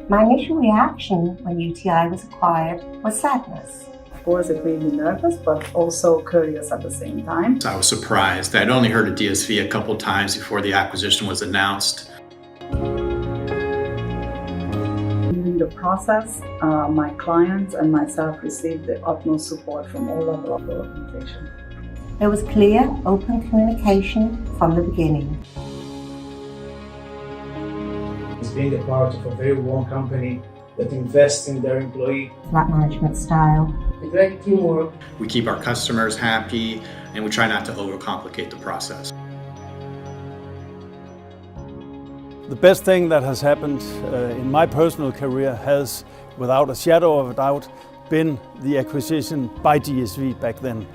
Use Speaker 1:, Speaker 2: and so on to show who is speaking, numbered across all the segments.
Speaker 1: My initial reaction when UTI was acquired was sadness.
Speaker 2: Of course, it made me nervous, but also curious at the same time.
Speaker 3: I was surprised. I'd only heard of DSV a couple times before the acquisition was announced.
Speaker 2: During the process, my clients and myself received the utmost support from all levels of the organization.
Speaker 1: There was clear, open communication from the beginning.
Speaker 4: It's being a part of a very warm company that invests in their employee.
Speaker 1: Flat management style.
Speaker 5: A great teamwork.
Speaker 3: We keep our customers happy, and we try not to overcomplicate the process.
Speaker 6: The best thing that has happened in my personal career has, without a shadow of a doubt, been the acquisition by DSV back then.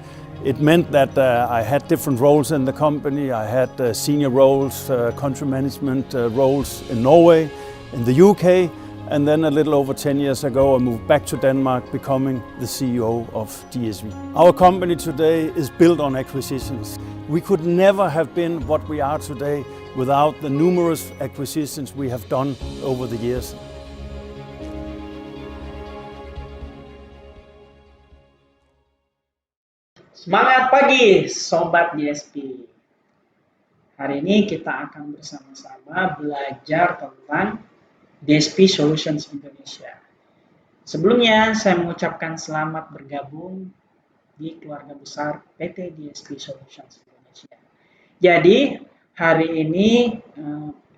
Speaker 6: It meant that I had different roles in the company. I had senior roles, country management roles in Norway, in the UK, and then a little over 10 years ago I moved back to Denmark, becoming the CEO of DSV. Our company today is built on acquisitions. We could never have been what we are today without the numerous acquisitions we have done over the years.
Speaker 5: Semangat pagi Sobat DSP. Hari ini kita akan bersama-sama belajar tentang DSP Solutions Indonesia. Sebelumnya saya mengucapkan selamat bergabung di keluarga besar PT DSP Solutions Indonesia. Jadi hari ini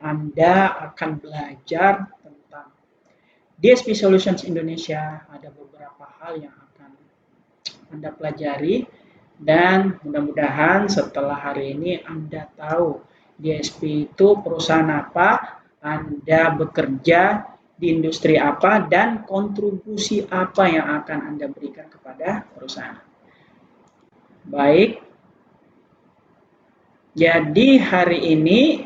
Speaker 5: Anda akan belajar tentang DSP Solutions Indonesia. Ada beberapa hal yang akan Anda pelajari. Dan mudah-mudahan setelah hari ini Anda tahu DSP itu perusahaan apa, Anda bekerja di industri apa, dan kontribusi apa yang akan Anda berikan kepada perusahaan. Baik, jadi hari ini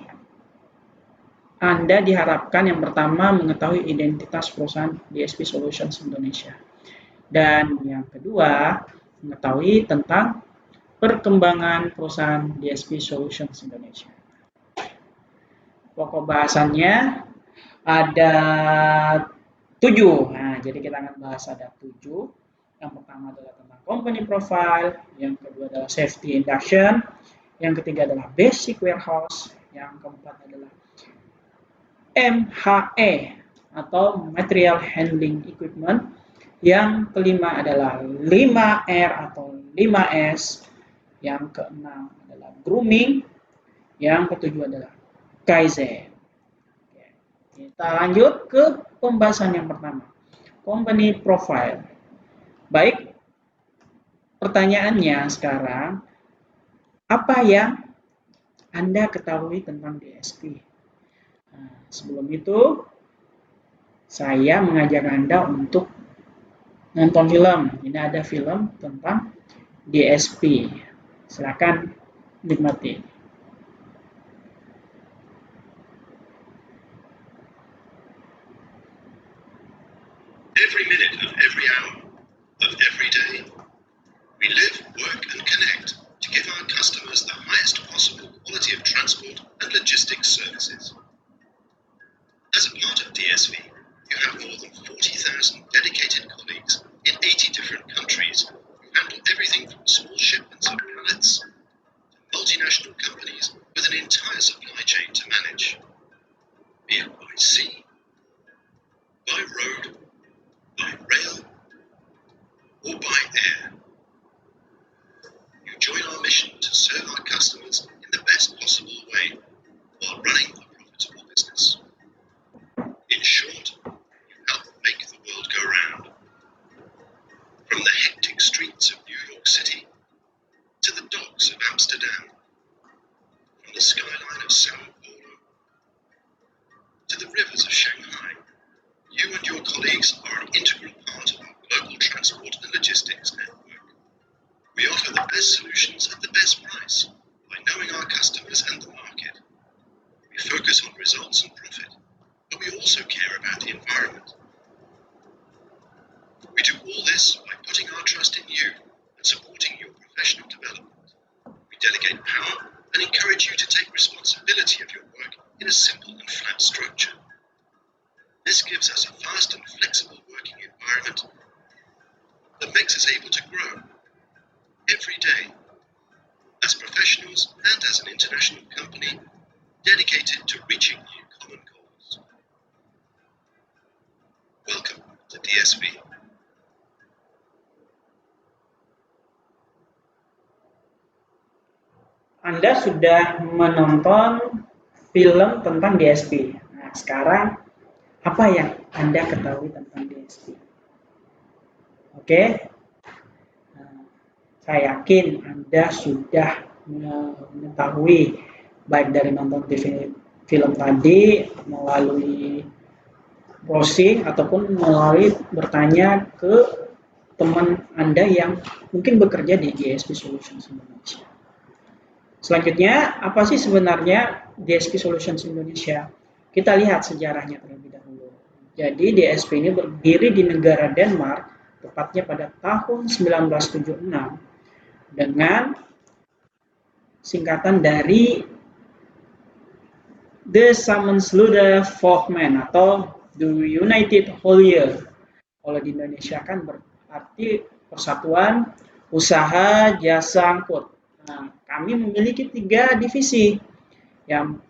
Speaker 5: Anda diharapkan yang pertama mengetahui identitas perusahaan DSP Solutions Indonesia. Dan yang kedua, mengetahui tentang perkembangan perusahaan DSP Solutions Indonesia. Pokok bahasannya ada 7. Nah, jadi kita akan bahas ada 7. Yang pertama adalah tentang company profile, yang kedua adalah safety induction, yang ketiga adalah basic warehouse, yang keempat adalah MHE atau material handling equipment, yang kelima adalah 5R atau 5S, yang keenam adalah grooming, yang ketujuh adalah Kaizen. Kita lanjut ke pembahasan yang pertama, company profile. Baik, pertanyaannya sekarang, apa yang Anda ketahui tentang DSP? Nah, sebelum itu, saya mengajak Anda untuk nonton film. Ini ada film tentang DSP. Silakan nikmati.
Speaker 7: Every minute of every hour of every day, we live, work and connect to give our customers the highest possible quality of transport and logistics services. As a part of DSV, you have more than 40,000 dedicated colleagues in 80 different countries who handle everything from small shipments of pallets to multinational companies with an entire supply chain to manage, be it by sea, by road, by rail, or by air. You join our mission to serve our customers in the best possible way while running a profitable business. In short, you help make the world go round. From the hectic streets of New York City to the docks of Amsterdam, from the skyline of Sao Paulo to the rivers of Shanghai, you and your colleagues are an integral part of our global transport and logistics network. We offer the best solutions at the best price by knowing our customers and the market. We focus on results and profit, but we also care about the environment. We do all this by putting our trust in you and supporting your professional development. We delegate power and encourage you to take responsibility of your work in a simple and flat structure. This gives us a fast and flexible working environment that makes us able to grow every day as professionals and as an international company dedicated to reaching new common goals. Welcome to DSV.
Speaker 5: Anda sudah menonton film tentang DSP. Nah, sekarang apa yang Anda ketahui tentang DSP? Oke, nah, saya yakin Anda sudah mengetahui baik dari nonton TV film tadi, melalui browsing, ataupun melalui bertanya ke teman Anda yang mungkin bekerja di DSP Solutions Indonesia. Selanjutnya, apa sih sebenarnya DSP Solutions Indonesia? Kita lihat sejarahnya terlebih dahulu. Jadi DSP ini berdiri di negara Denmark, tepatnya pada tahun 1976, dengan singkatan dari The Sammenslutende Fagmænd atau The United Haulier. Kalau di Indonesia kan berarti Persatuan Usaha Jasa Angkut. Nah, kami memiliki 3 divisi. Yang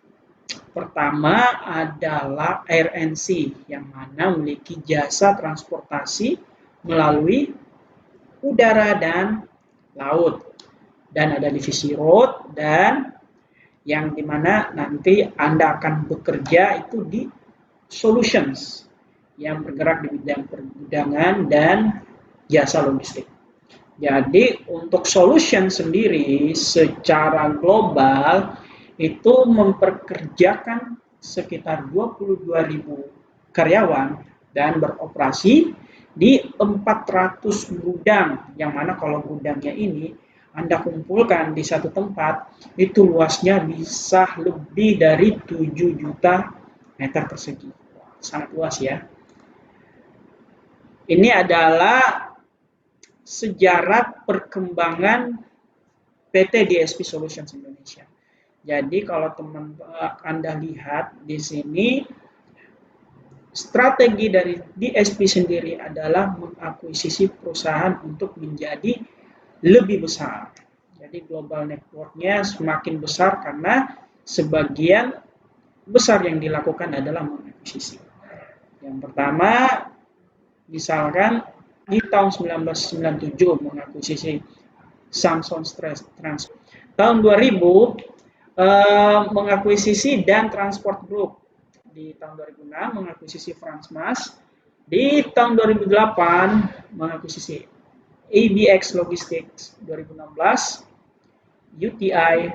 Speaker 5: pertama adalah RNC, yang mana memiliki jasa transportasi melalui udara dan laut. Dan ada divisi road, dan yang dimana nanti Anda akan bekerja itu di solutions, yang bergerak di bidang pergudangan dan jasa logistik. Jadi untuk solution sendiri secara global itu memperkerjakan sekitar 22.000 karyawan dan beroperasi di 400 gudang, yang mana kalau gudangnya ini Anda kumpulkan di satu tempat, itu luasnya bisa lebih dari 7 juta meter persegi. Sangat luas ya. Ini adalah sejarah perkembangan PT DSP Solutions Indonesia. Jadi kalau teman Anda lihat di sini, strategi dari DSP sendiri adalah mengakuisisi perusahaan untuk menjadi lebih besar. Jadi global network-nya semakin besar karena sebagian besar yang dilakukan adalah mengakuisisi. Yang pertama, misalkan di tahun 1997 mengakuisisi Samsung Trans. Tahun 2000 mengakuisisi Dan Transport Group. Di tahun 2006 mengakuisisi Fransmas. Di tahun 2008 mengakuisisi ABX Logistics. 2016 UTI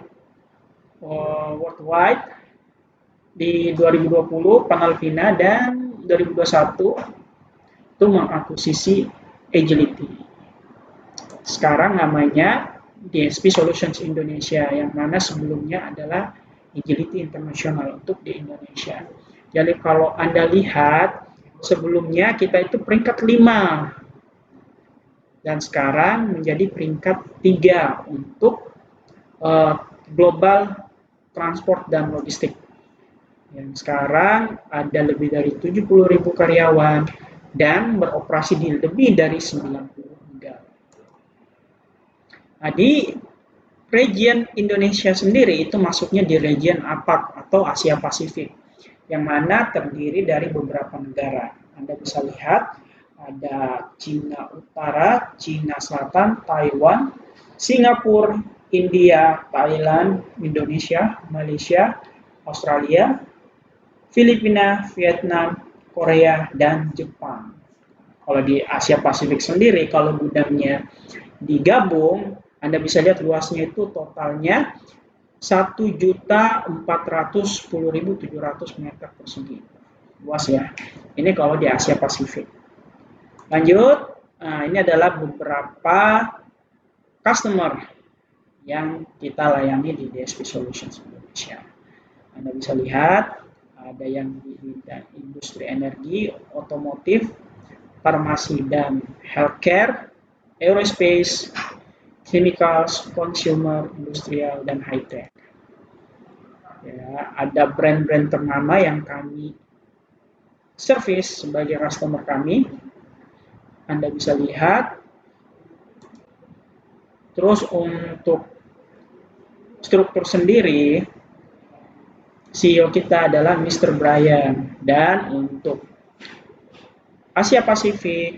Speaker 5: Worldwide. Di 2020 Panalpina, dan 2021 itu mengakuisisi Agility. Sekarang namanya DSP Solutions Indonesia, yang mana sebelumnya adalah Agility International untuk di Indonesia. Jadi kalau Anda lihat, sebelumnya kita itu peringkat 5 dan sekarang menjadi peringkat 3 untuk global transport dan logistik. Yang sekarang ada lebih dari 70.000 karyawan dan beroperasi di lebih dari 90 negara. Nah, di region Indonesia sendiri itu masuknya di region APAC atau Asia Pasifik, yang mana terdiri dari beberapa negara. Anda bisa lihat ada Cina Utara, Cina Selatan, Taiwan, Singapura, India, Thailand, Indonesia, Malaysia, Australia, Filipina, Vietnam, Korea, dan Jepang. Kalau di Asia Pasifik sendiri, kalau gudangnya digabung, Anda bisa lihat luasnya itu totalnya 1.410.700 meter persegi. Luas ya. Ini kalau di Asia Pasifik. Lanjut, ini adalah beberapa customer yang kita layani di DSP Solutions Indonesia. Anda bisa lihat ada yang di bidang industri energi, otomotif, farmasi dan healthcare, aerospace, chemicals, consumer, industrial, dan high-tech. Ya, ada brand-brand ternama yang kami service sebagai customer kami. Anda bisa lihat. Terus untuk struktur sendiri, CEO kita adalah Mr. Brian, dan untuk Asia Pacific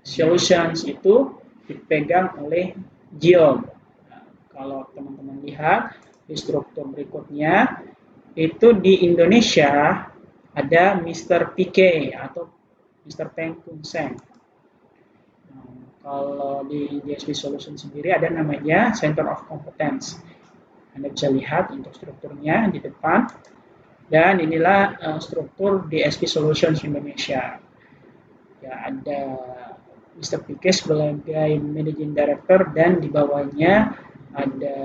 Speaker 5: Solutions itu dipegang oleh Gion. Nah, kalau teman-teman lihat di struktur berikutnya, itu di Indonesia ada Mr. PK atau Mr. Peng Kung Seng. Nah, kalau di DSP Solution sendiri ada namanya Center of Competence. Anda bisa lihat untuk strukturnya di depan. Dan inilah struktur DSP Solutions Indonesia. Ya, ada Mr. PK sebagai Managing Director, dan di bawahnya ada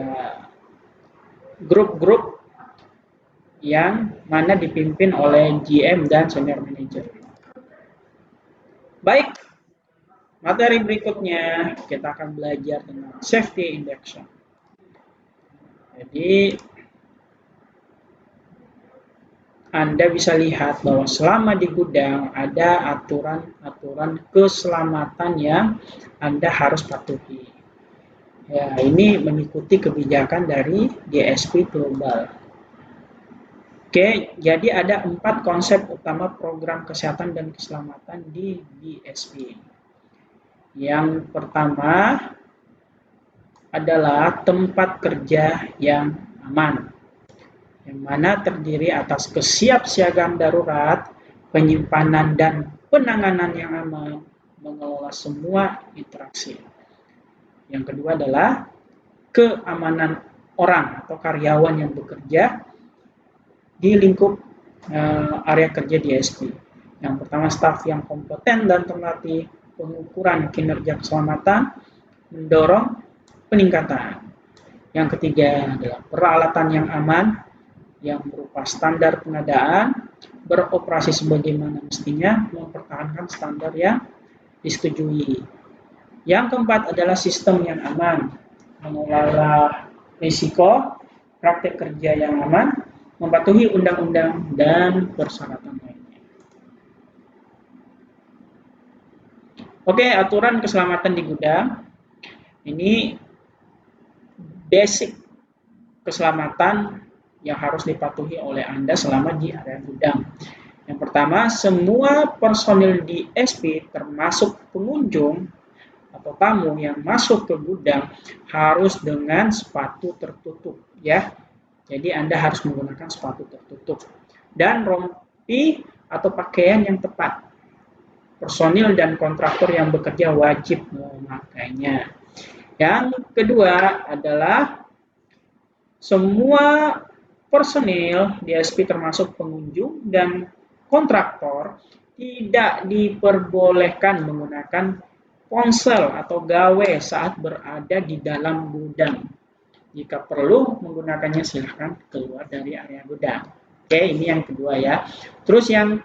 Speaker 5: grup-grup yang mana dipimpin oleh GM dan Senior Manager. Baik, materi berikutnya kita akan belajar tentang safety induction. Jadi Anda bisa lihat bahwa selama di gudang ada aturan-aturan keselamatan yang Anda harus patuhi. Ya, ini mengikuti kebijakan dari DSP Global. Oke, jadi ada 4 konsep utama program kesehatan dan keselamatan di DSP. Yang pertama adalah tempat kerja yang aman, yang mana terdiri atas kesiapsiagaan darurat, penyimpanan dan penanganan yang aman, mengelola semua interaksi. Yang kedua adalah keamanan orang atau karyawan yang bekerja di lingkup area kerja DSP. Yang pertama, staf yang kompeten dan terlatih, pengukuran kinerja keselamatan, mendorong peningkatan. Yang ketiga adalah peralatan yang aman, yang berupa standar pengadaan, beroperasi sebagaimana mestinya, mempertahankan standar yang disetujui. Yang keempat adalah sistem yang aman, mengelola risiko, praktek kerja yang aman, mematuhi undang-undang dan persyaratan lainnya. Oke, aturan keselamatan di gudang. Ini basic keselamatan yang harus dipatuhi oleh Anda selama di area gudang. Yang pertama, semua personil di SP termasuk pengunjung atau tamu yang masuk ke gudang harus dengan sepatu tertutup, ya. Jadi Anda harus menggunakan sepatu tertutup dan rompi atau pakaian yang tepat. Personil dan kontraktor yang bekerja wajib memakainya. Yang kedua adalah semua personil DSP termasuk pengunjung dan kontraktor tidak diperbolehkan menggunakan ponsel atau gawai saat berada di dalam gudang. Jika perlu menggunakannya, silahkan keluar dari area gudang. Oke, ini yang kedua ya. Terus yang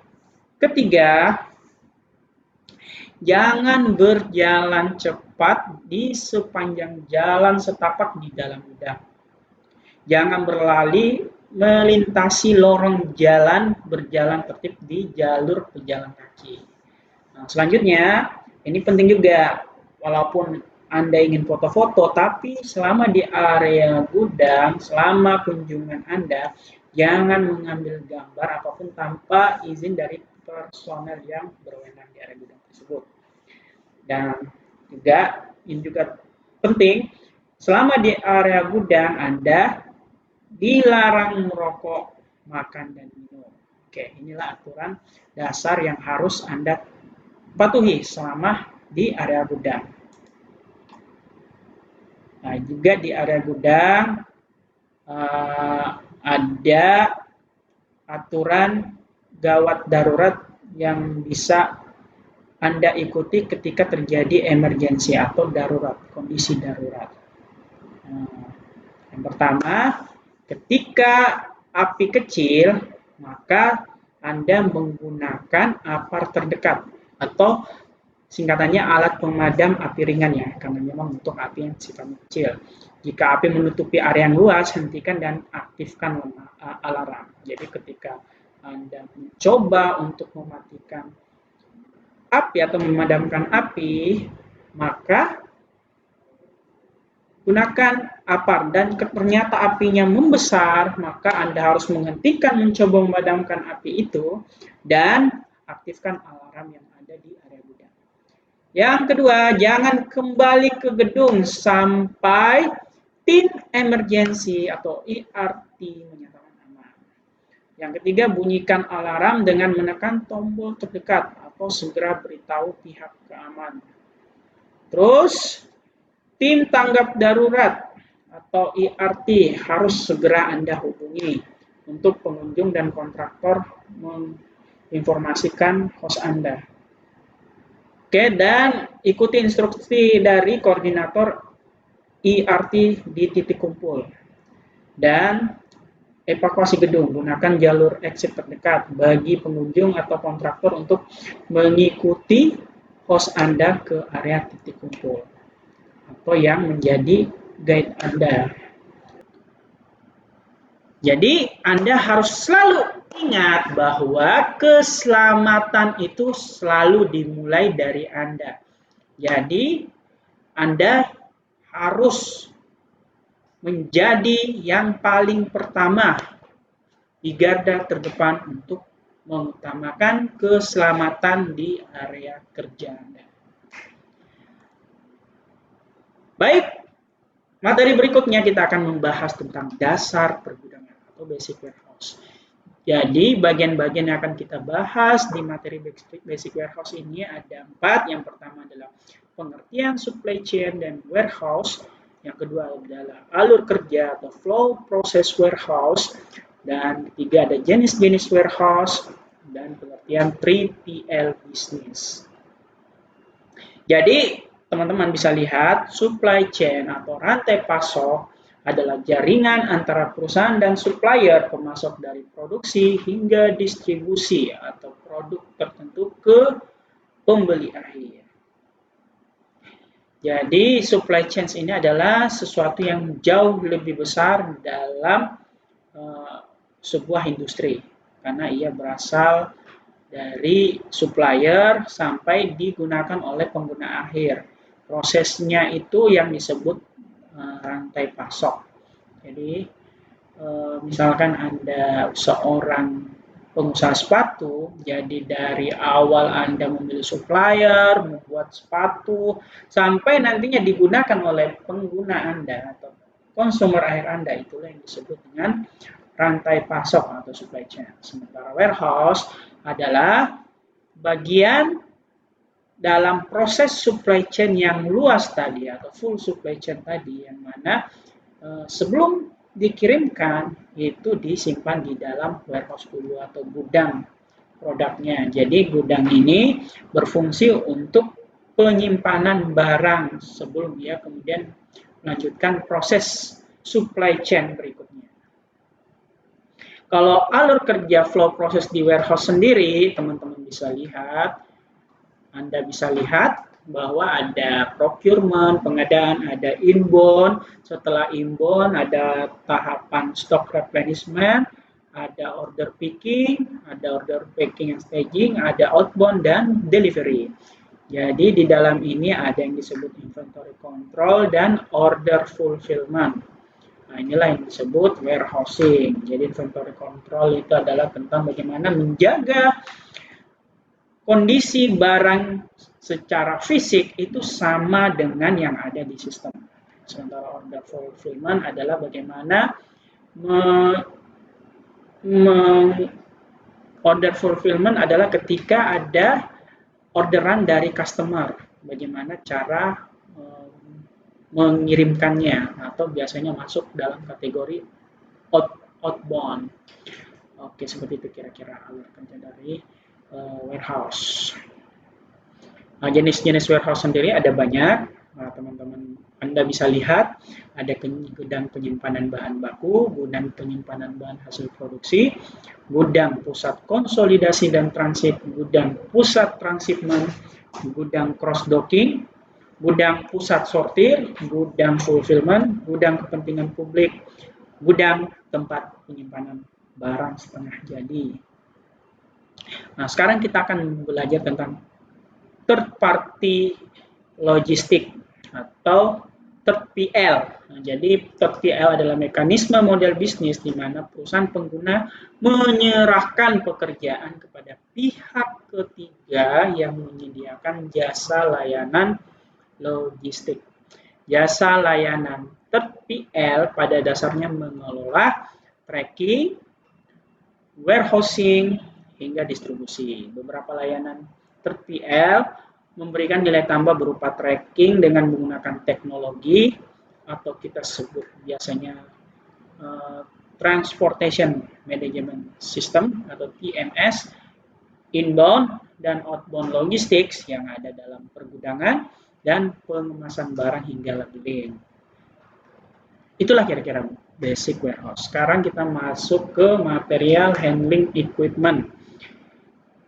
Speaker 5: ketiga, jangan berjalan cepat di sepanjang jalan setapak di dalam gudang. Jangan berlari melintasi lorong jalan, berjalan tertib di jalur pejalan kaki. Nah, selanjutnya, ini penting juga, walaupun Anda ingin foto-foto, tapi selama di area gudang, selama kunjungan Anda, jangan mengambil gambar apapun tanpa izin dari personel yang berwenang di area gudang tersebut. Dan juga, ini juga penting, selama di area gudang Anda dilarang merokok, makan, dan minum. Oke, inilah aturan dasar yang harus Anda patuhi selama di area gudang. Nah, juga di area gudang ada aturan gawat darurat yang bisa Anda ikuti ketika terjadi emergensi atau darurat, kondisi darurat. Yang pertama, ketika api kecil, maka Anda menggunakan apar terdekat atau singkatannya alat pemadam api ringan ya, karena memang untuk api yang sifatnya kecil. Jika api menutupi area yang luas, hentikan dan aktifkan alarm. Jadi ketika Anda mencoba untuk mematikan api atau memadamkan api, maka gunakan apar, dan ternyata apinya membesar, maka Anda harus menghentikan mencoba memadamkan api itu dan aktifkan alarm yang ada di area gudang. Yang kedua, jangan kembali ke gedung sampai tim emergency atau ERT menyatakan aman. Yang ketiga, bunyikan alarm dengan menekan tombol terdekat atau segera beritahu pihak keamanan. Terus, tim tanggap darurat atau ERT harus segera Anda hubungi untuk pengunjung dan kontraktor menginformasikan host Anda. Oke, dan ikuti instruksi dari koordinator ERT di titik kumpul. Dan evakuasi gedung, gunakan jalur exit terdekat bagi pengunjung atau kontraktor untuk mengikuti host Anda ke area titik kumpul atau yang menjadi guide Anda. Jadi Anda harus selalu ingat bahwa keselamatan itu selalu dimulai dari Anda. Jadi Anda harus menjadi yang paling pertama di garda terdepan untuk mengutamakan keselamatan di area kerja Anda. Baik, materi berikutnya kita akan membahas tentang dasar pergudangan atau basic warehouse. Jadi, bagian-bagian yang akan kita bahas di materi basic warehouse ini ada 4. Yang pertama adalah pengertian supply chain dan warehouse. Yang kedua adalah alur kerja atau flow process warehouse. Dan ketiga ada jenis-jenis warehouse dan pengertian 3PL business. Jadi, teman-teman bisa lihat supply chain atau rantai pasok adalah jaringan antara perusahaan dan supplier pemasok dari produksi hingga distribusi atau produk tertentu ke pembeli akhir. Jadi supply chain ini adalah sesuatu yang jauh lebih besar dalam sebuah industri karena ia berasal dari supplier sampai digunakan oleh pengguna akhir. Prosesnya itu yang disebut rantai pasok. Jadi misalkan Anda seorang pengusaha sepatu, jadi dari awal Anda memilih supplier, membuat sepatu, sampai nantinya digunakan oleh pengguna Anda atau konsumer akhir Anda, itulah yang disebut dengan rantai pasok atau supply chain. Sementara warehouse adalah bagian dalam proses supply chain yang luas tadi atau full supply chain tadi, yang mana sebelum dikirimkan itu disimpan di dalam warehouse dulu atau gudang produknya. Jadi gudang ini berfungsi untuk penyimpanan barang sebelum dia kemudian melanjutkan proses supply chain berikutnya. Kalau alur kerja flow proses di warehouse sendiri, teman-teman bisa lihat, Anda bisa lihat bahwa ada procurement, pengadaan, ada inbound, setelah inbound ada tahapan stock replenishment, ada order picking, ada order packing and staging, ada outbound dan delivery. Jadi di dalam ini ada yang disebut inventory control dan order fulfillment. Nah, inilah yang disebut warehousing. Jadi inventory control itu adalah tentang bagaimana menjaga kondisi barang secara fisik itu sama dengan yang ada di sistem. Sementara order fulfillment adalah bagaimana order fulfillment adalah ketika ada orderan dari customer, bagaimana cara mengirimkannya atau biasanya masuk dalam kategori outbound. Oke, seperti itu kira-kira alur kerja dari warehouse. Nah, jenis-jenis warehouse sendiri ada banyak. Nah, teman-teman Anda bisa lihat ada gudang penyimpanan bahan baku, gudang penyimpanan bahan hasil produksi, gudang pusat konsolidasi dan transit, gudang pusat transshipment, gudang cross docking, gudang pusat sortir, gudang fulfillment, gudang kepentingan publik, gudang tempat penyimpanan barang setengah jadi. Nah, sekarang kita akan belajar tentang third party logistik atau third PL. Nah, jadi third PL adalah mekanisme model bisnis di mana perusahaan pengguna menyerahkan pekerjaan kepada pihak ketiga yang menyediakan jasa layanan logistik. Jasa layanan third PL pada dasarnya mengelola tracking, warehousing, hingga distribusi. Beberapa layanan third PL memberikan nilai tambah berupa tracking dengan menggunakan teknologi atau kita sebut biasanya Transportation Management System atau TMS, inbound dan outbound logistics yang ada dalam pergudangan dan pengemasan barang hingga labeling. Itulah kira-kira basic warehouse. Sekarang kita masuk ke material handling equipment.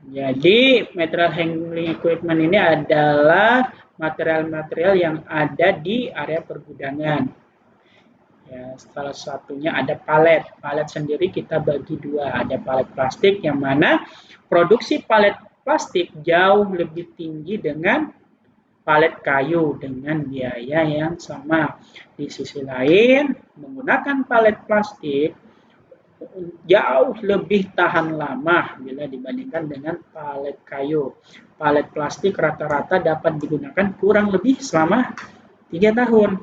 Speaker 5: Jadi material handling equipment ini adalah material-material yang ada di area pergudangan. Ya, salah satunya ada palet. Palet sendiri kita bagi dua. Ada palet plastik yang mana produksi palet plastik jauh lebih tinggi dengan palet kayu dengan biaya yang sama. Di sisi lain, menggunakan palet plastik jauh lebih tahan lama bila dibandingkan dengan palet kayu. Palet plastik rata-rata dapat digunakan kurang lebih selama 3 tahun.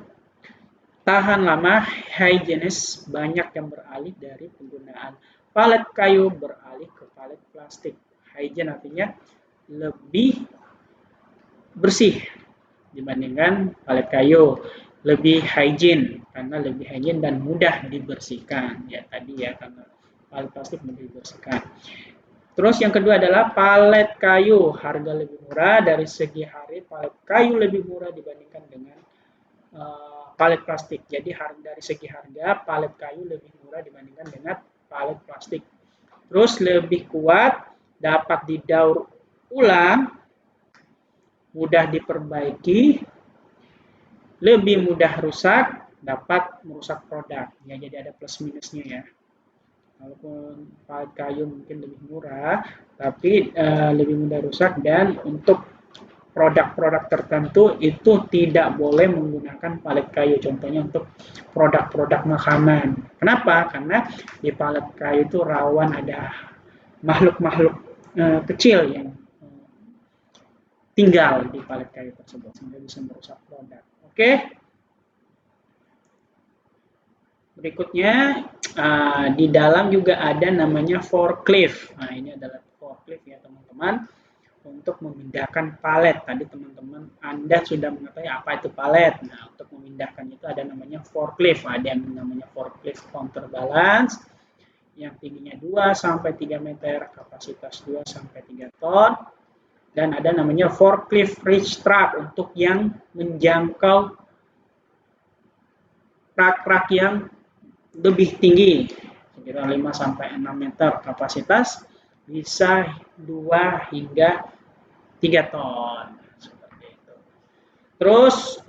Speaker 5: Tahan lama, higienis, banyak yang beralih dari penggunaan palet kayu beralih ke palet plastik. Hygiene artinya lebih bersih dibandingkan palet kayu. Lebih hygiene karena lebih hygiene dan mudah dibersihkan. Ya tadi ya, karena palet plastik mudah dibersihkan. Terus yang kedua adalah palet kayu, harga lebih murah dari segi harga. Palet kayu lebih murah dibandingkan dengan palet plastik. Jadi dari segi harga palet kayu lebih murah dibandingkan dengan palet plastik. Terus lebih kuat, dapat didaur ulang, mudah diperbaiki, lebih mudah rusak, dapat merusak produk. Ya, jadi ada plus minusnya ya. Walaupun palet kayu mungkin lebih murah, tapi lebih mudah rusak, dan untuk produk-produk tertentu itu tidak boleh menggunakan palet kayu. Contohnya untuk produk-produk makanan. Kenapa? Karena di palet kayu itu rawan ada makhluk-makhluk kecil yang tinggal di palet kayu tersebut sehingga bisa merusak produk. Oke. Berikutnya di dalam juga ada namanya forklift. Nah, ini adalah forklift ya teman-teman, untuk memindahkan palet. Tadi teman-teman Anda sudah mengetahui apa itu palet. Nah, untuk memindahkan itu ada namanya forklift. Ada yang namanya forklift counterbalance yang tingginya 2 sampai 3 meter, kapasitas 2 sampai 3 ton. Dan ada namanya forklift reach truck untuk yang menjangkau rak-rak yang lebih tinggi, kira 5 sampai 6 meter, kapasitas bisa 2 hingga 3 ton. Seperti itu. Terus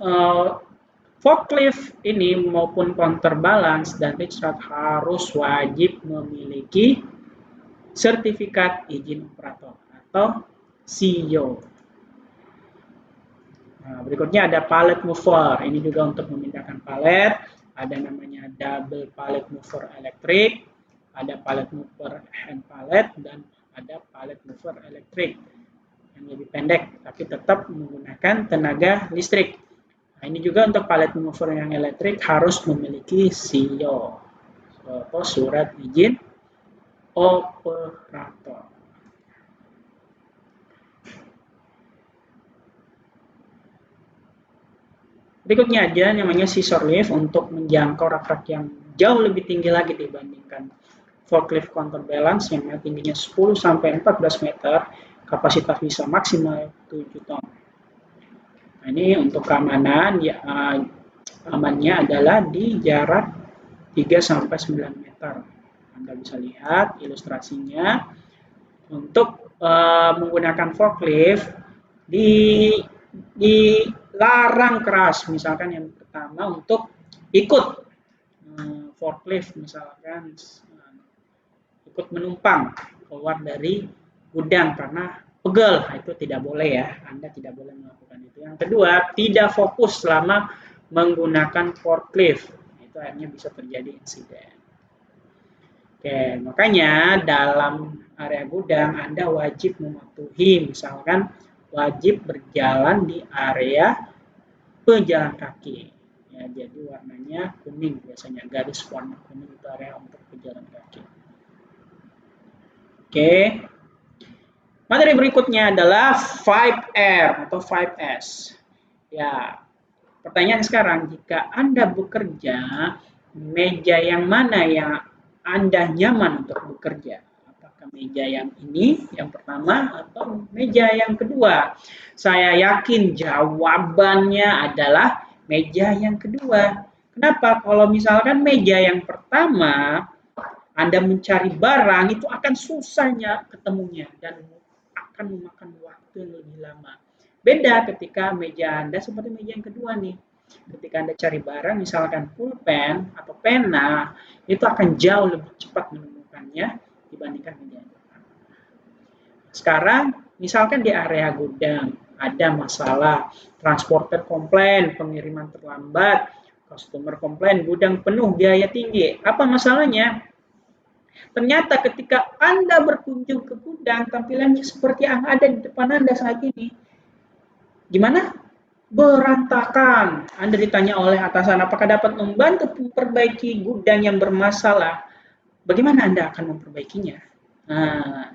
Speaker 5: forklift ini maupun counterbalance dan reach truck harus wajib memiliki sertifikat izin operator atau CEO. Nah, berikutnya ada pallet mover. Ini juga untuk memindahkan palet. Ada namanya double pallet mover elektrik, ada pallet mover hand pallet, dan ada pallet mover elektrik yang lebih pendek, tapi tetap menggunakan tenaga listrik. Nah, ini juga untuk pallet mover yang elektrik harus memiliki CEO atau surat izin operator. Berikutnya ada namanya scissor lift untuk menjangkau rak-rak yang jauh lebih tinggi lagi dibandingkan forklift counterbalance yang tingginya 10 sampai 14 meter, kapasitas bisa maksimal 7 ton. Nah, ini untuk keamanan, ya, amannya adalah di jarak 3 sampai 9 meter. Anda bisa lihat ilustrasinya. Untuk menggunakan forklift dilarang keras. Misalkan yang pertama untuk ikut forklift, misalkan ikut menumpang keluar dari gudang karena pegel. Nah, itu tidak boleh ya, Anda tidak boleh melakukan itu. Yang kedua, tidak fokus selama menggunakan forklift. Itu akhirnya bisa terjadi insiden. Oke, makanya dalam area gudang Anda wajib mematuhi, misalkan wajib berjalan di area pejalan kaki. Ya, jadi warnanya kuning biasanya, garis warna kuning itu area untuk pejalan kaki. Oke. Materi berikutnya adalah 5R atau 5S. Ya, pertanyaan sekarang, jika Anda bekerja, meja yang mana yang Anda nyaman untuk bekerja? Apakah meja yang ini, yang pertama, atau meja yang kedua? Saya yakin jawabannya adalah meja yang kedua. Kenapa? Kalau misalkan meja yang pertama, Anda mencari barang, itu akan susahnya ketemunya dan akan memakan waktu yang lebih lama. Beda ketika meja Anda seperti meja yang kedua nih. Ketika Anda cari barang, misalkan pulpen atau pena, itu akan jauh lebih cepat menemukannya dibandingkan meja yang pertama. Sekarang, misalkan di area gudang, ada masalah, transporter komplain, pengiriman terlambat, customer komplain, gudang penuh, biaya tinggi. Apa masalahnya? Ternyata ketika Anda berkunjung ke gudang, tampilannya seperti yang ada di depan Anda saat ini. Gimana? Berantakan. Anda ditanya oleh atasan, apakah dapat membantu memperbaiki gudang yang bermasalah? Bagaimana Anda akan memperbaikinya? Nah,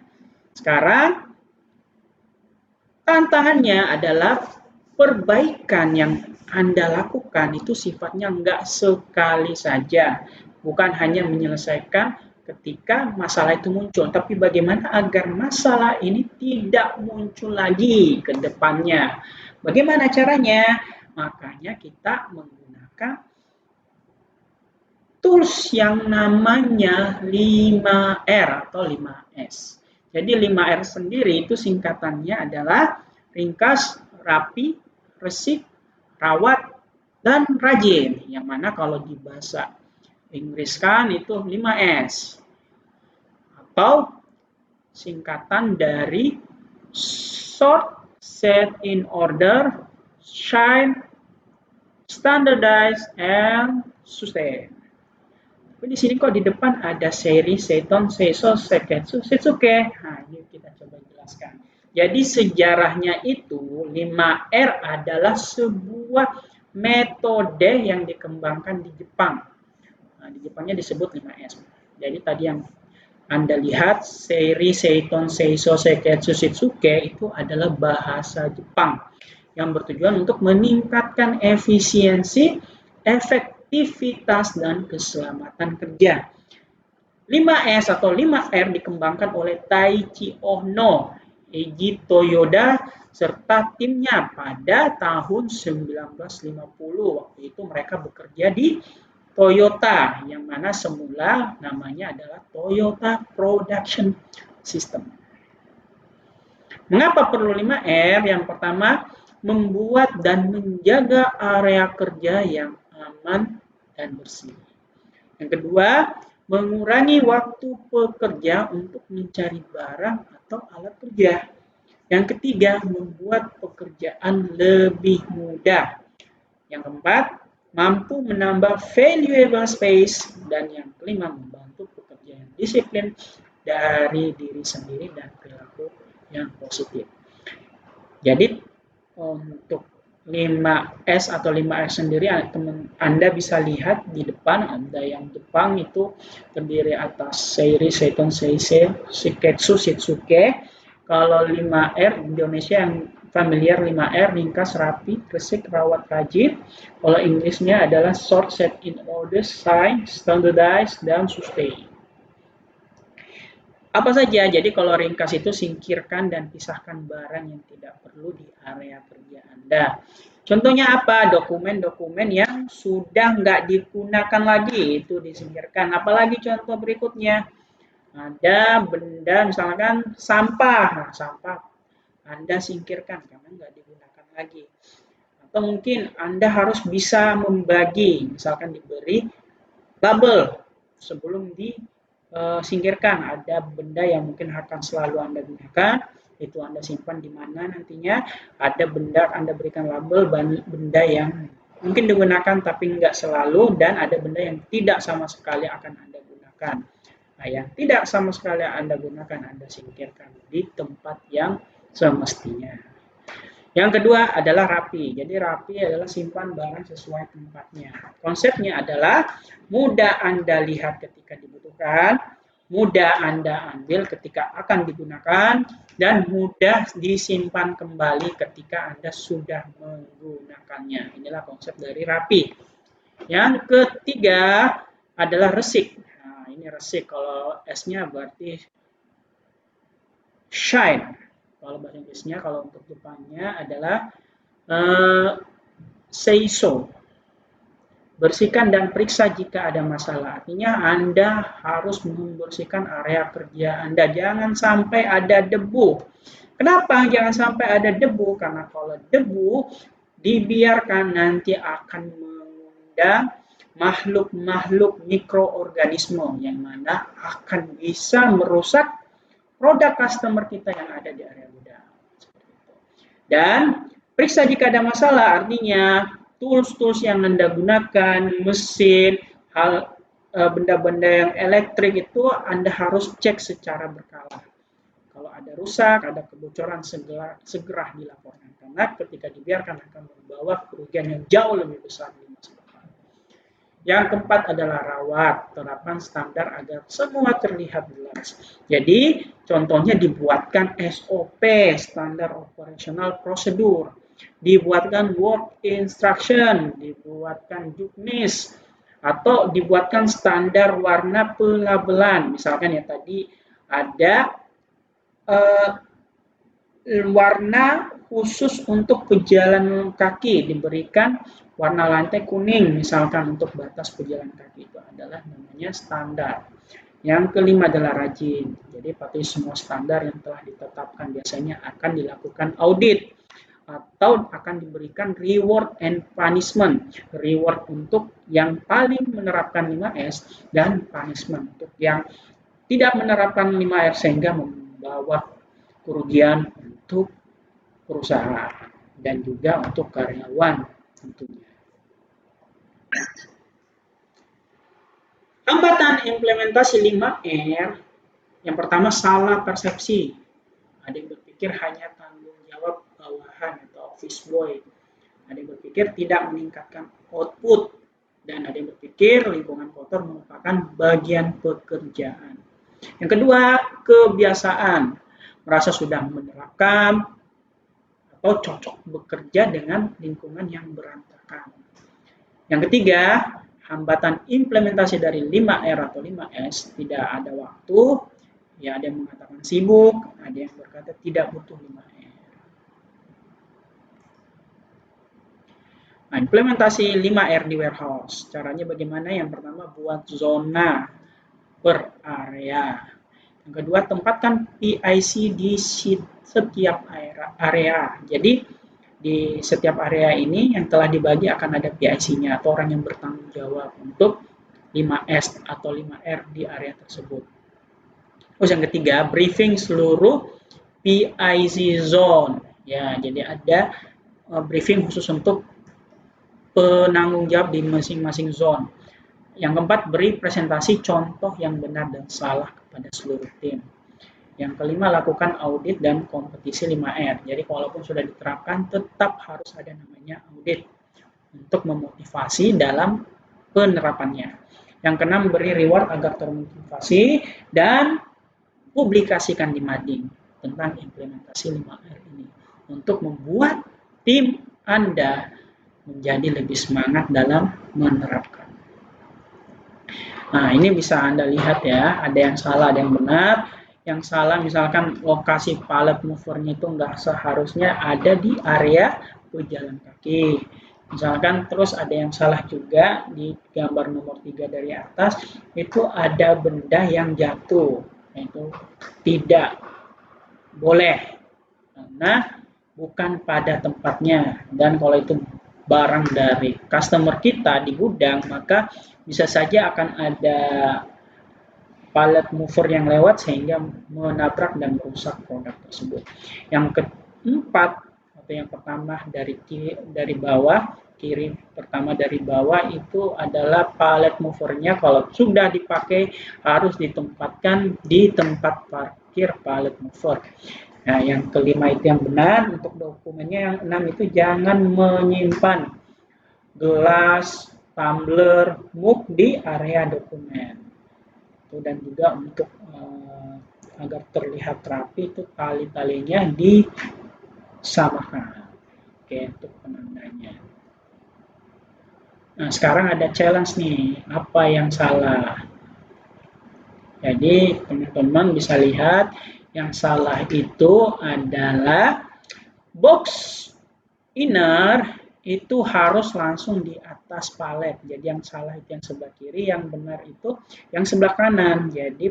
Speaker 5: sekarang tantangannya adalah perbaikan yang Anda lakukan itu sifatnya nggak sekali saja. Bukan hanya menyelesaikan ketika masalah itu muncul, tapi bagaimana agar masalah ini tidak muncul lagi ke depannya. Bagaimana caranya? Makanya kita menggunakan tools yang namanya 5R atau 5S. Jadi 5R sendiri itu singkatannya adalah ringkas, rapi, resik, rawat, dan rajin. Yang mana kalau di bahasa Inggris kan itu 5S. Atau singkatan dari sort, set in order, shine, standardize, and sustain. Tapi di sini kok di depan ada seri, seiton, seiso, seketsu, setsuke. Nah, ini kita coba jelaskan. Jadi sejarahnya itu 5R adalah sebuah metode yang dikembangkan di Jepang. Nah, di Jepangnya disebut 5S. Jadi tadi yang Anda lihat, seri, seiton, seiso, seketsu, setsuke itu adalah bahasa Jepang yang bertujuan untuk meningkatkan efisiensi, efektivitas, dan keselamatan kerja. 5S atau 5R dikembangkan oleh Taichi Ohno, Eiji Toyoda, serta timnya pada tahun 1950. Waktu itu mereka bekerja di Toyota, yang mana semula namanya adalah Toyota Production System. Mengapa perlu 5R? Yang pertama, membuat dan menjaga area kerja yang aman dan bersih. Yang kedua, mengurangi waktu pekerja untuk mencari barang atau alat kerja. Yang ketiga, membuat pekerjaan lebih mudah. Yang keempat, mampu menambah valuable space, dan yang kelima, membantu pekerja yang disiplin dari diri sendiri dan perilaku yang positif. Jadi untuk 5S atau 5R sendiri Anda bisa lihat di depan Anda yang Jepang itu terdiri atas seiri, seiton, seisei, seketsu, setsuke. Kalau 5R Indonesia yang familiar 5R, ringkas, rapi, resik, rawat, rajin. Kalau Inggrisnya adalah sort, set in order, shine, standardize, dan sustain. Apa saja? Jadi kalau ringkas itu singkirkan dan pisahkan barang yang tidak perlu di area kerja Anda. Contohnya apa? Dokumen-dokumen yang sudah nggak digunakan lagi itu disingkirkan. Apalagi contoh berikutnya? Ada benda misalkan sampah. Nah, sampah Anda singkirkan karena nggak digunakan lagi. Atau mungkin Anda harus bisa membagi, misalkan diberi label sebelum singkirkan. Ada benda yang mungkin akan selalu Anda gunakan, itu Anda simpan di mana nantinya. Ada benda Anda berikan label benda yang mungkin digunakan tapi nggak selalu, dan ada benda yang tidak sama sekali akan Anda gunakan. Nah, yang tidak sama sekali Anda gunakan, Anda singkirkan di tempat yang semestinya. Yang kedua adalah rapi. Jadi rapi adalah simpan barang sesuai tempatnya. Konsepnya adalah mudah Anda lihat ketika dibutuhkan, mudah Anda ambil ketika akan digunakan, dan mudah disimpan kembali ketika Anda sudah menggunakannya. Inilah konsep dari rapi. Yang ketiga adalah resik. Nah, ini resik. Kalau S-nya berarti shine. Kalau bahasa Inggrisnya, kalau untuk Jepangnya adalah say so. Bersihkan dan periksa jika ada masalah. Artinya Anda harus membersihkan area kerja Anda. Jangan sampai ada debu. Kenapa jangan sampai ada debu? Karena kalau debu dibiarkan nanti akan mengundang makhluk-makhluk mikroorganisme yang mana akan bisa merusak produk customer kita yang ada di area gudang. Dan periksa jika ada masalah, artinya tools-tools yang Anda gunakan, mesin, benda-benda yang elektrik itu Anda harus cek secara berkala. Kalau ada rusak, ada kebocoran, segera dilaporkan. Karena ketika dibiarkan akan membawa kerugian yang jauh lebih besar di masa depan. Yang keempat adalah rawat, terapkan standar agar semua terlihat jelas. Jadi, contohnya dibuatkan SOP, standar operational procedure, dibuatkan work instruction, dibuatkan juknis, atau dibuatkan standar warna pelabelan. Misalkan ya tadi ada warna khusus untuk pejalan kaki, diberikan warna lantai kuning misalkan untuk batas pejalan kaki, itu adalah namanya standar. Yang kelima adalah rajin. Jadi patuhi semua standar yang telah ditetapkan. Biasanya akan dilakukan audit atau akan diberikan reward and punishment. Reward untuk yang paling menerapkan 5S dan punishment untuk yang tidak menerapkan 5R sehingga membawa kerugian untuk perusahaan dan juga untuk karyawan tentunya. Hambatan implementasi 5R, yang pertama salah persepsi. Ada yang berpikir hanya tanggung jawab bawahan atau office boy. Ada yang berpikir tidak meningkatkan output. Dan ada yang berpikir lingkungan kotor merupakan bagian pekerjaan. Yang kedua, kebiasaan. Merasa sudah menerapkan atau cocok bekerja dengan lingkungan yang berantakan. Yang ketiga, hambatan implementasi dari 5R atau 5S, tidak ada waktu. Ya, ada yang mengatakan sibuk, ada yang berkata tidak butuh 5R. Nah, implementasi 5R di warehouse. Caranya bagaimana? Yang pertama, buat zona per area. Yang kedua, tempatkan PIC di setiap area. Jadi, di setiap area ini yang telah dibagi akan ada PIC-nya atau orang yang bertanggung jawab untuk 5S atau 5R di area tersebut. Terus yang ketiga, briefing seluruh PIC zone. Ya, jadi ada briefing khusus untuk penanggung jawab di masing-masing zone. Yang keempat, beri presentasi contoh yang benar dan salah kepada seluruh tim. Yang kelima, lakukan audit dan kompetisi 5R. Jadi walaupun sudah diterapkan, tetap harus ada namanya audit untuk memotivasi dalam penerapannya. Yang keenam, beri reward agar termotivasi dan publikasikan di mading tentang implementasi 5R ini untuk membuat tim Anda menjadi lebih semangat dalam menerapkan. Nah, ini bisa Anda lihat ya, ada yang salah, ada yang benar. Yang salah misalkan lokasi pallet movernya itu nggak seharusnya ada di area pejalan kaki. Misalkan terus ada yang salah juga di gambar nomor 3 dari atas, itu ada benda yang jatuh. Itu tidak boleh karena bukan pada tempatnya. Dan kalau itu barang dari customer kita di gudang, maka bisa saja akan ada pallet mover yang lewat sehingga menabrak dan merusak produk tersebut. Yang keempat atau yang pertama dari bawah, kiri pertama dari bawah itu adalah pallet movernya kalau sudah dipakai harus ditempatkan di tempat parkir pallet mover. Nah, yang kelima itu yang benar. Untuk dokumennya yang 6 itu jangan menyimpan gelas, tumbler, mug di area dokumen. Dan juga untuk agar terlihat rapi itu tali-talinya disamakan. Oke, untuk penandanya. Nah, sekarang ada challenge nih, apa yang salah? Jadi teman-teman bisa lihat yang salah itu adalah box inner itu harus langsung di atas palet. Jadi yang salah itu yang sebelah kiri, yang benar itu yang sebelah kanan. Jadi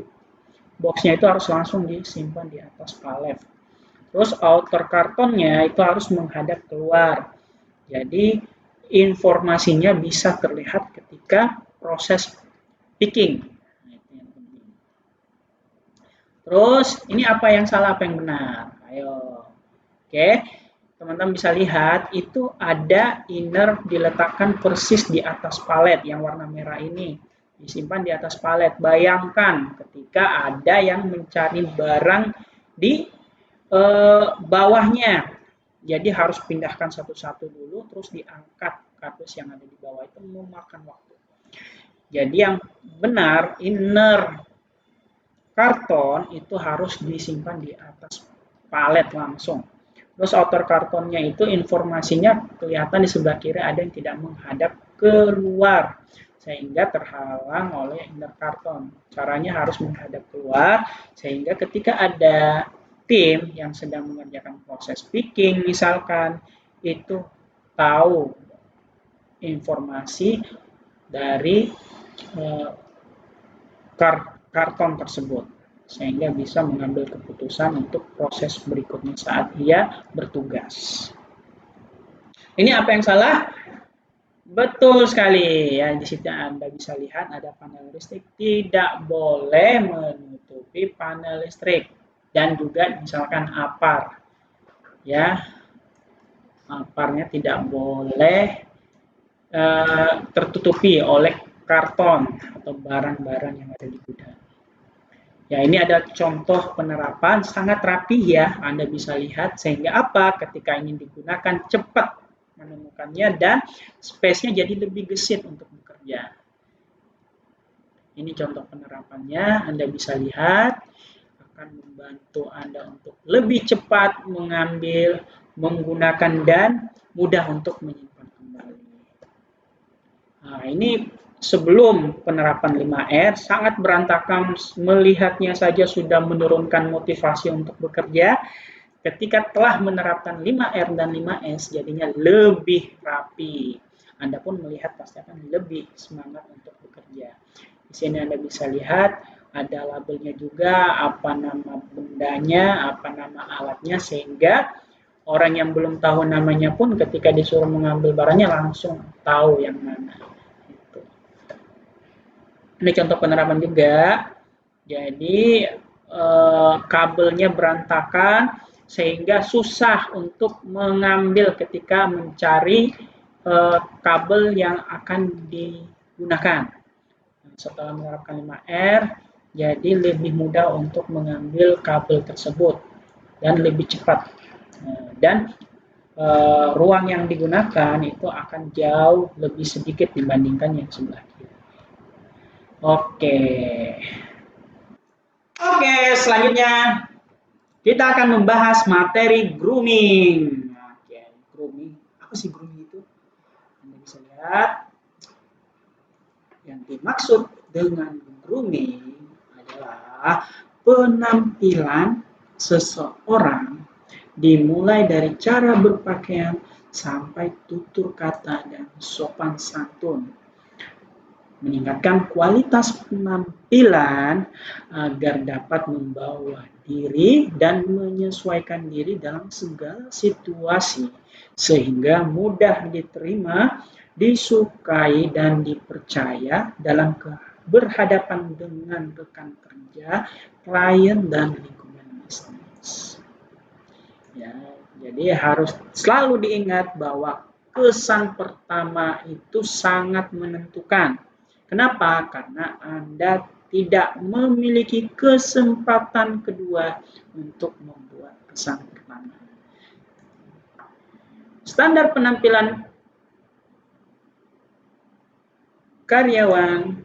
Speaker 5: boxnya itu harus langsung disimpan di atas palet. Terus outer kartonnya itu harus menghadap keluar. Jadi informasinya bisa terlihat ketika proses picking. Terus ini apa yang salah, apa yang benar? Ayo. Oke. Teman-teman bisa lihat itu ada inner diletakkan persis di atas palet yang warna merah ini. Disimpan di atas palet. Bayangkan ketika ada yang mencari barang di bawahnya. Jadi harus pindahkan satu-satu dulu terus diangkat kardus yang ada di bawah, itu memakan waktu. Jadi yang benar inner karton itu harus disimpan di atas palet langsung. Terus outer kartonnya itu informasinya kelihatan di sebelah kiri ada yang tidak menghadap keluar sehingga terhalang oleh inner karton. Caranya harus menghadap keluar sehingga ketika ada tim yang sedang mengerjakan proses picking misalkan itu tahu informasi dari karton tersebut sehingga bisa mengambil keputusan untuk proses berikutnya saat ia bertugas. Ini apa yang salah? Betul sekali ya, di situ Anda bisa lihat ada panel listrik, tidak boleh menutupi panel listrik dan juga misalkan apar ya, aparnya tidak boleh tertutupi oleh karton atau barang-barang yang ada di gudang. Ya, ini ada contoh penerapan sangat rapi ya, Anda bisa lihat sehingga apa? Ketika ingin digunakan cepat menemukannya dan space-nya jadi lebih gesit untuk bekerja. Ini contoh penerapannya, Anda bisa lihat akan membantu Anda untuk lebih cepat mengambil, menggunakan dan mudah untuk menyimpan kembali. Nah, ini sebelum penerapan 5R sangat berantakan, melihatnya saja sudah menurunkan motivasi untuk bekerja. Ketika telah menerapkan 5R dan 5S jadinya lebih rapi. Anda pun melihat pasti akan lebih semangat untuk bekerja. Di sini Anda bisa lihat ada labelnya juga, apa nama bendanya, apa nama alatnya sehingga orang yang belum tahu namanya pun ketika disuruh mengambil barangnya langsung tahu yang mana. Ini contoh penerapan juga. Jadi kabelnya berantakan sehingga susah untuk mengambil ketika mencari kabel yang akan digunakan. Setelah menerapkan 5R, jadi lebih mudah untuk mengambil kabel tersebut dan lebih cepat. Dan ruang yang digunakan itu akan jauh lebih sedikit dibandingkan yang sebelah kiri. Oke, selanjutnya kita akan membahas materi grooming. Oke, grooming. Apa sih grooming itu? Anda bisa lihat. Yang dimaksud dengan grooming adalah penampilan seseorang dimulai dari cara berpakaian sampai tutur kata dan sopan santun. Meningkatkan kualitas penampilan agar dapat membawa diri dan menyesuaikan diri dalam segala situasi sehingga mudah diterima, disukai dan dipercaya dalam berhadapan dengan rekan kerja, klien, dan lingkungan bisnis. Ya, jadi harus selalu diingat bahwa kesan pertama itu sangat menentukan. Kenapa? Karena Anda tidak memiliki kesempatan kedua untuk membuat kesan pertama. Standar penampilan karyawan.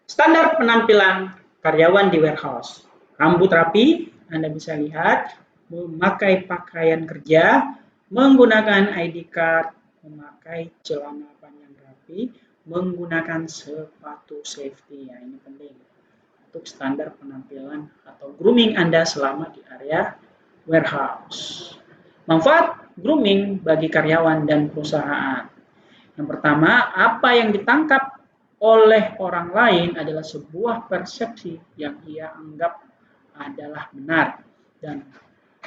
Speaker 5: Standar penampilan karyawan di warehouse. Rambut rapi, Anda bisa lihat, memakai pakaian kerja, menggunakan ID card, memakai celana panjang rapi, menggunakan sepatu safety. Ya, ini penting untuk standar penampilan atau grooming Anda selama di area warehouse. Manfaat grooming bagi karyawan dan perusahaan. Yang pertama, apa yang ditangkap oleh orang lain adalah sebuah persepsi yang ia anggap adalah benar dan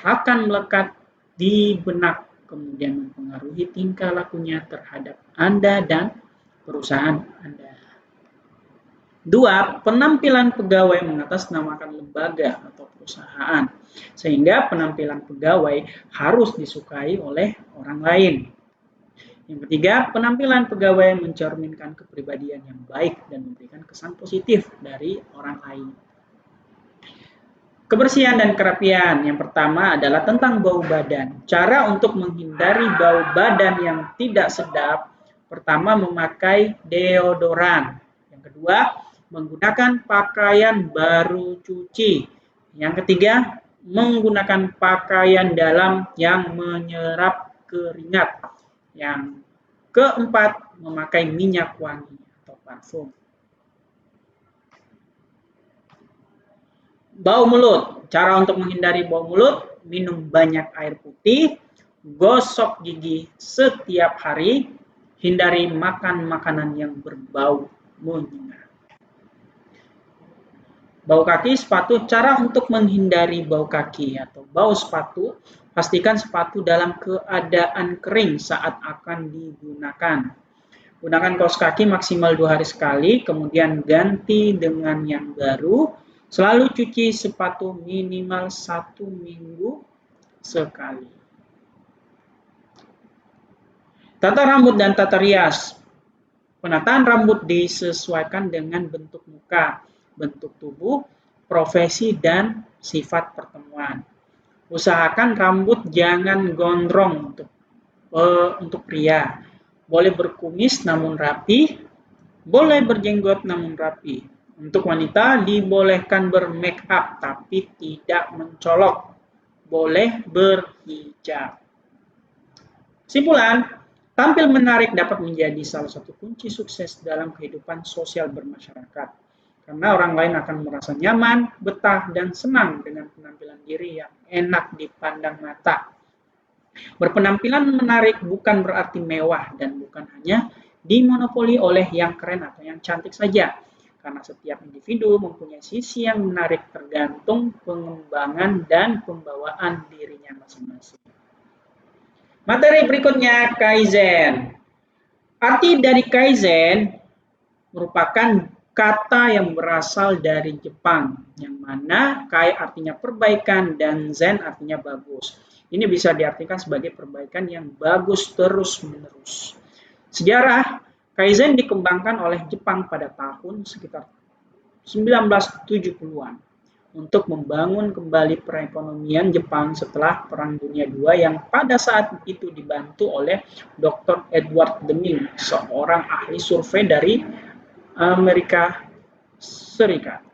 Speaker 5: akan melekat di benak, kemudian mempengaruhi tingkah lakunya terhadap Anda dan perusahaan Anda. 2. Penampilan pegawai mengatasnamakan lembaga atau perusahaan, sehingga penampilan pegawai harus disukai oleh orang lain. Yang ketiga, penampilan pegawai mencerminkan kepribadian yang baik dan memberikan kesan positif dari orang lain. Kebersihan dan kerapian. Yang pertama adalah tentang bau badan. Cara untuk menghindari bau badan yang tidak sedap, pertama memakai deodoran. Yang kedua, menggunakan pakaian baru cuci. Yang ketiga, menggunakan pakaian dalam yang menyerap keringat. Yang keempat, memakai minyak wangi atau parfum. Bau mulut. Cara untuk menghindari bau mulut, minum banyak air putih, gosok gigi setiap hari, hindari makan makanan yang berbau menyengat. Bau kaki sepatu. Cara untuk menghindari bau kaki atau bau sepatu, pastikan sepatu dalam keadaan kering saat akan digunakan. Gunakan kaos kaki maksimal 2 hari sekali, kemudian ganti dengan yang baru. Selalu cuci sepatu minimal 1 minggu sekali. Tata rambut dan tata rias. Penataan rambut disesuaikan dengan bentuk muka, bentuk tubuh, profesi, dan sifat pertemuan. Usahakan rambut jangan gondrong untuk pria. Boleh berkumis namun rapi, boleh berjenggot namun rapi. Untuk wanita dibolehkan bermake up tapi tidak mencolok. Boleh berhijab. Kesimpulan, tampil menarik dapat menjadi salah satu kunci sukses dalam kehidupan sosial bermasyarakat. Karena orang lain akan merasa nyaman, betah, dan senang dengan penampilan diri yang enak dipandang mata. Berpenampilan menarik bukan berarti mewah dan bukan hanya dimonopoli oleh yang keren atau yang cantik saja. Karena setiap individu mempunyai sisi yang menarik tergantung pengembangan dan pembawaan dirinya masing-masing. Materi berikutnya, Kaizen. Arti dari Kaizen merupakan kata yang berasal dari Jepang, yang mana Kai artinya perbaikan dan Zen artinya bagus. Ini bisa diartikan sebagai perbaikan yang bagus terus-menerus. Sejarah Kaizen dikembangkan oleh Jepang pada tahun sekitar 1970-an untuk membangun kembali perekonomian Jepang setelah Perang Dunia II yang pada saat itu dibantu oleh Dr. Edward Deming, seorang ahli survei dari Amerika Serikat.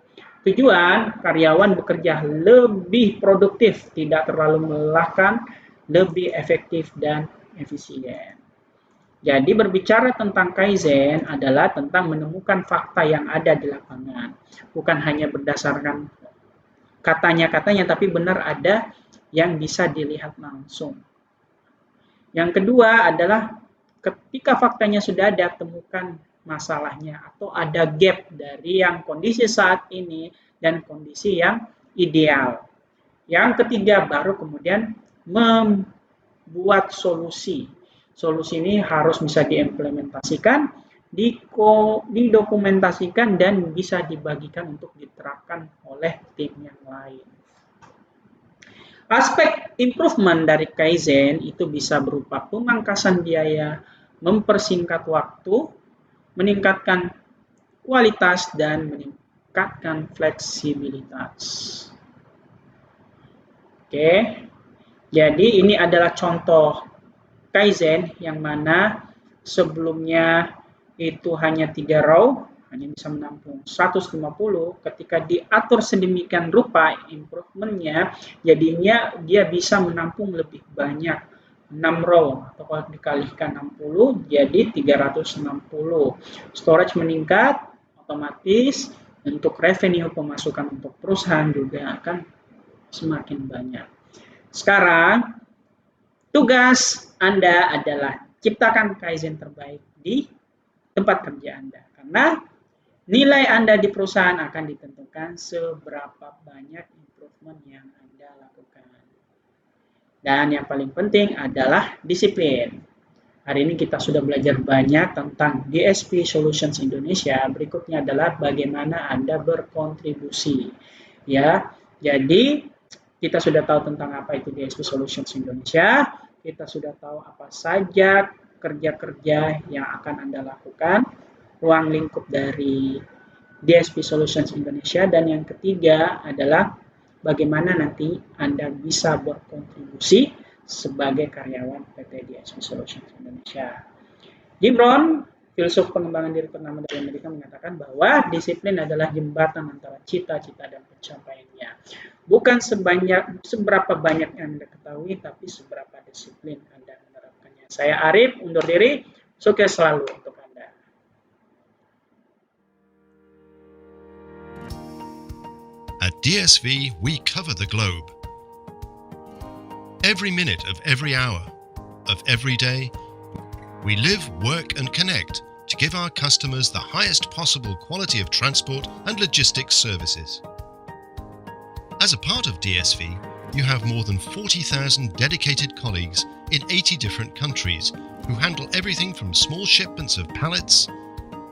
Speaker 5: Tujuan, karyawan bekerja lebih produktif, tidak terlalu melelahkan, lebih efektif dan efisien. Jadi berbicara tentang Kaizen adalah tentang menemukan fakta yang ada di lapangan. Bukan hanya berdasarkan katanya-katanya, tapi benar ada yang bisa dilihat langsung. Yang kedua adalah ketika faktanya sudah ada, temukan masalahnya atau ada gap dari yang kondisi saat ini dan kondisi yang ideal. Yang ketiga baru kemudian membuat solusi. Solusi ini harus bisa diimplementasikan, didokumentasikan, dan bisa dibagikan untuk diterapkan oleh tim yang lain. Aspek improvement dari Kaizen itu bisa berupa pemangkasan biaya, mempersingkat waktu, meningkatkan kualitas, dan meningkatkan fleksibilitas. Oke, jadi ini adalah contoh Kaizen yang mana sebelumnya itu hanya 3 row, hanya bisa menampung 150. Ketika diatur sedemikian rupa improvementnya, jadinya dia bisa menampung lebih banyak, 6 row, atau kalau dikalikan 60 jadi 360. Storage meningkat, otomatis untuk revenue pemasukan untuk perusahaan juga akan semakin banyak. Sekarang tugas Anda adalah ciptakan Kaizen terbaik di tempat kerja Anda, karena nilai Anda di perusahaan akan ditentukan seberapa banyak improvement yang Anda lakukan. Dan yang paling penting adalah disiplin. Hari ini kita sudah belajar banyak tentang DSP Solutions Indonesia. Berikutnya adalah bagaimana Anda berkontribusi. Ya, jadi kita sudah tahu tentang apa itu DSP Solutions Indonesia. Kita sudah tahu apa saja kerja-kerja yang akan Anda lakukan, ruang lingkup dari DSP Solutions Indonesia, dan yang ketiga adalah bagaimana nanti Anda bisa berkontribusi sebagai karyawan PT DSP Solutions Indonesia. Jim Rohn, filsuf pengembangan diri ternama dari Amerika, mengatakan bahwa disiplin adalah jembatan antara cita-cita dan pencapaiannya. Bukan seberapa banyak yang Anda ketahui, tapi seberapa disiplin Anda menerapkannya. Saya Arif, undur diri. Sukses selalu untuk Anda.
Speaker 7: At DSV, we cover the globe. Every minute of every hour of every day, we live, work and connect to give our customers the highest possible quality of transport and logistics services. As a part of DSV, you have more than 40,000 dedicated colleagues in 80 different countries who handle everything from small shipments of pallets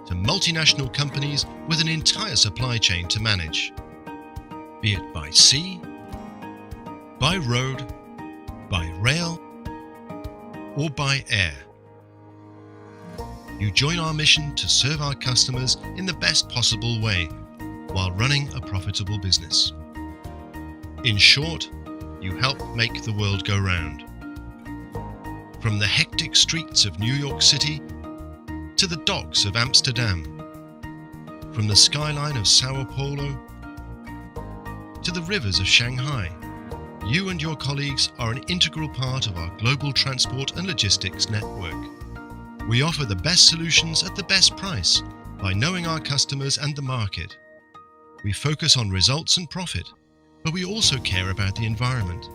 Speaker 7: to multinational companies with an entire supply chain to manage. Be it by sea, by road, by rail, or by air. You join our mission to serve our customers in the best possible way while running a profitable business. In short, you help make the world go round. From the hectic streets of New York City to the docks of Amsterdam, from the skyline of Sao Paulo to the rivers of Shanghai, you and your colleagues are an integral part of our global transport and logistics network. We offer the best solutions at the best price by knowing our customers and the market. We focus on results and profit, but we also care about the environment.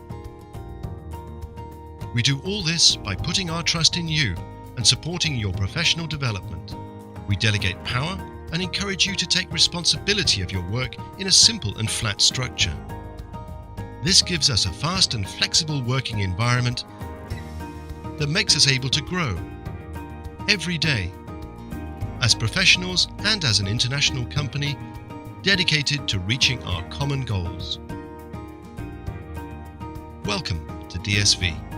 Speaker 7: We do all this by putting our trust in you and supporting your professional development. We delegate power and encourage you to take responsibility of your work in a simple and flat structure. This gives us a fast and flexible working environment that makes us able to grow every day as professionals and as an international company dedicated to reaching our common goals. Welcome to DSV.